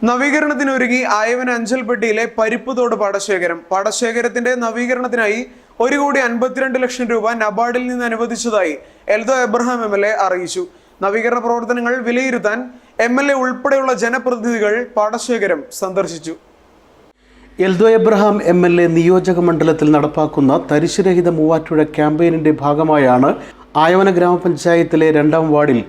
നവീകരണത്തിനൊരുങ്ങി ആയവന അഞ്ചൽപ്പെട്ടിയിലെ പരിപ്പുതോട് പാടശേഖരത്തിന്റെ നവീകരണത്തിനായി 1,52,00,000 രൂപ നബാർഡിൽ നിന്ന് അനുവദിച്ചതായി എൽദോ എബ്രഹാം MLA അറിയിച്ചു. നവീകരണ പ്രവർത്തനങ്ങൾ വിലയിരുത്താൻ MLA ഉൾപ്പെടെയുള്ള ജനപ്രതിനിധികൾ പാടശേഖരം സന്ദർശിച്ചു. എൽദോ എബ്രഹാം MLA നിയോജക മണ്ഡലത്തിൽ നടപ്പാക്കുന്ന തരിശുരഹിത മൂവാറ്റുപുഴ ക്യാമ്പയിനിന്റെ ഭാഗമായാണ് ആയവന ഗ്രാമപഞ്ചായത്തിലെ 2ാം വാർഡിൽ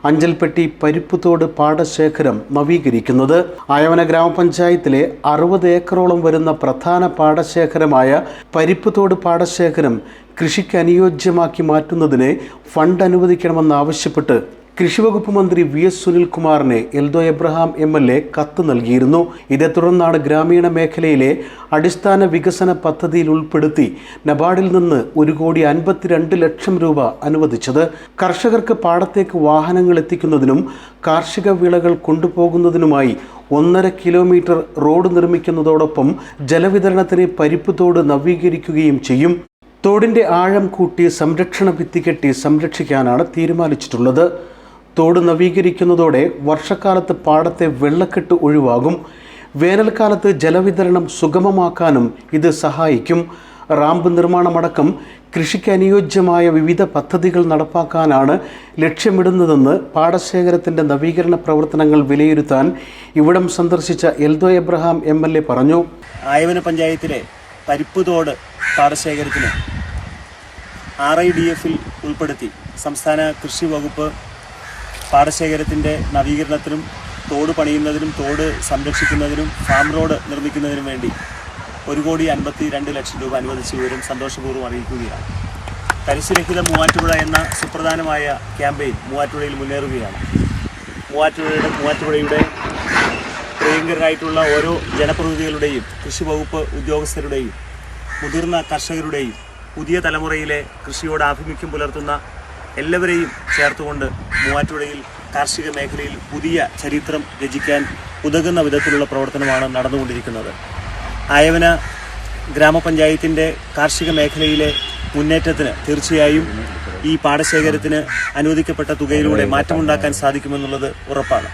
അഞ്ചൽപ്പെട്ടി പരിപ്പുതോട് പാടശേഖരം നവീകരിക്കുന്നത്. ആയവന ഗ്രാമപഞ്ചായത്തിലെ 60 ഏക്കറോളം വരുന്ന പ്രധാന പാടശേഖരമായ പരിപ്പുതോട് പാടശേഖരം കൃഷിക്ക് അനുയോജ്യമാക്കി മാറ്റുന്നതിന് ഫണ്ട് അനുവദിക്കണമെന്നാവശ്യപ്പെട്ട് കൃഷിവകുപ്പ് മന്ത്രി VS സുനിൽകുമാറിനെ എൽദോ എബ്രഹാം MLA കത്ത് നൽകിയിരുന്നു. ഇതേ തുടർന്നാണ് ഗ്രാമീണ മേഖലയിലെ അടിസ്ഥാന വികസന പദ്ധതിയിൽ ഉൾപ്പെടുത്തി നബാർഡിൽ നിന്ന് 1,52,00,000 രൂപ അനുവദിച്ചത്. കർഷകർക്ക് പാടത്തേക്ക് വാഹനങ്ങൾ എത്തിക്കുന്നതിനും കാർഷിക വിളകൾ കൊണ്ടുപോകുന്നതിനുമായി 1.5 കിലോമീറ്റർ റോഡ് നിർമ്മിക്കുന്നതോടൊപ്പം ജലവിതരണത്തിന് പരിപ്പുതോട് നവീകരിക്കുകയും ചെയ്യും. തോടിൻ്റെ ആഴം കൂട്ടി സംരക്ഷണ ഭിത്തി കെട്ടി സംരക്ഷിക്കാനാണ് തീരുമാനിച്ചിട്ടുള്ളത്. തോട് നവീകരിക്കുന്നതോടെ വർഷക്കാലത്ത് പാടത്തെ വെള്ളക്കെട്ട് ഒഴിവാകും. വേനൽക്കാലത്ത് ജലവിതരണം സുഗമമാക്കാനും ഇത് സഹായിക്കും. റാമ്പ് നിർമ്മാണമടക്കം കൃഷിക്ക് അനുയോജ്യമായ വിവിധ പദ്ധതികൾ നടപ്പാക്കാനാണ് ലക്ഷ്യമിടുന്നതെന്ന് പാടശേഖരത്തിൻ്റെ നവീകരണ പ്രവർത്തനങ്ങൾ വിലയിരുത്താൻ ഇവിടം സന്ദർശിച്ച എൽദോ എബ്രഹാം MLA പറഞ്ഞു. ആയവന പഞ്ചായത്തിലെ പരിപ്പുതോട് പാടശേഖരത്തിന് RIDF ഉൾപ്പെടുത്തി സംസ്ഥാന കൃഷി വകുപ്പ് പാടശേഖരത്തിൻ്റെ നവീകരണത്തിനും തോട് പണിയുന്നതിനും തോട് സംരക്ഷിക്കുന്നതിനും ഫാം റോഡ് നിർമ്മിക്കുന്നതിനും വേണ്ടി 1,52,00,000 രൂപ അനുവദിച്ച വിവരം സന്തോഷപൂർവ്വം അറിയിക്കുകയാണ്. തരിശുരഹിത മൂവാറ്റുപുഴ എന്ന സുപ്രധാനമായ ക്യാമ്പയിൻ മൂവാറ്റുപുഴയിൽ മുന്നേറുകയാണ്. മൂവാറ്റുപുഴയുടെ പ്രിയങ്കരായിട്ടുള്ള ഓരോ ജനപ്രതിനിധികളുടെയും കൃഷി വകുപ്പ് ഉദ്യോഗസ്ഥരുടെയും മുതിർന്ന കർഷകരുടെയും പുതിയ തലമുറയിലെ കൃഷിയോട് ആഭിമുഖ്യം പുലർത്തുന്ന എല്ലാവരെയും ചേർത്തുകൊണ്ട് മൂവാറ്റുപുഴയിൽ കാർഷിക മേഖലയിൽ പുതിയ ചരിത്രം രചിക്കാൻ ഉതകുന്ന വിധത്തിലുള്ള പ്രവർത്തനമാണ് നടന്നുകൊണ്ടിരിക്കുന്നത്. ആയവന ഗ്രാമപഞ്ചായത്തിൻ്റെ കാർഷിക മേഖലയിലെ മുന്നേറ്റത്തിന് തീർച്ചയായും ഈ പാടശേഖരത്തിന് അനുവദിക്കപ്പെട്ട തുകയിലൂടെ മാറ്റമുണ്ടാക്കാൻ സാധിക്കുമെന്നുള്ളത് ഉറപ്പാണ്.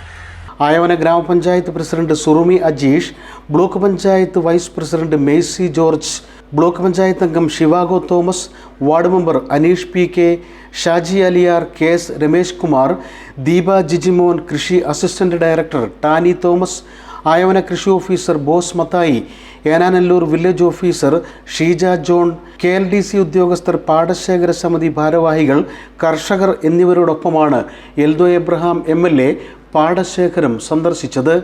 ആയവന ഗ്രാമപഞ്ചായത്ത് president Surumi Ajeesh, block panchayat vice president Mercy George, block panchayat അംഗം Zhivago Thomas, ward member Aneesh PK, Shaji Aliyar, KS Ramesh Kumar, Deepa Jijimon, കൃഷി assistant director Tani Thomas, Ayavana കൃഷി officer Bose Mathai, Enanallur village officer Sheeja John, KLDC ഉദ്യോഗസ്ഥർ, പാടശേഖര സമിതി ഭാരവാഹികൾ, കർഷകർ എന്നിവരോടൊപ്പമാണ് എൽദോ എബ്രഹാം MLA പാടശേഖരം സന്ദർശിച്ചത്.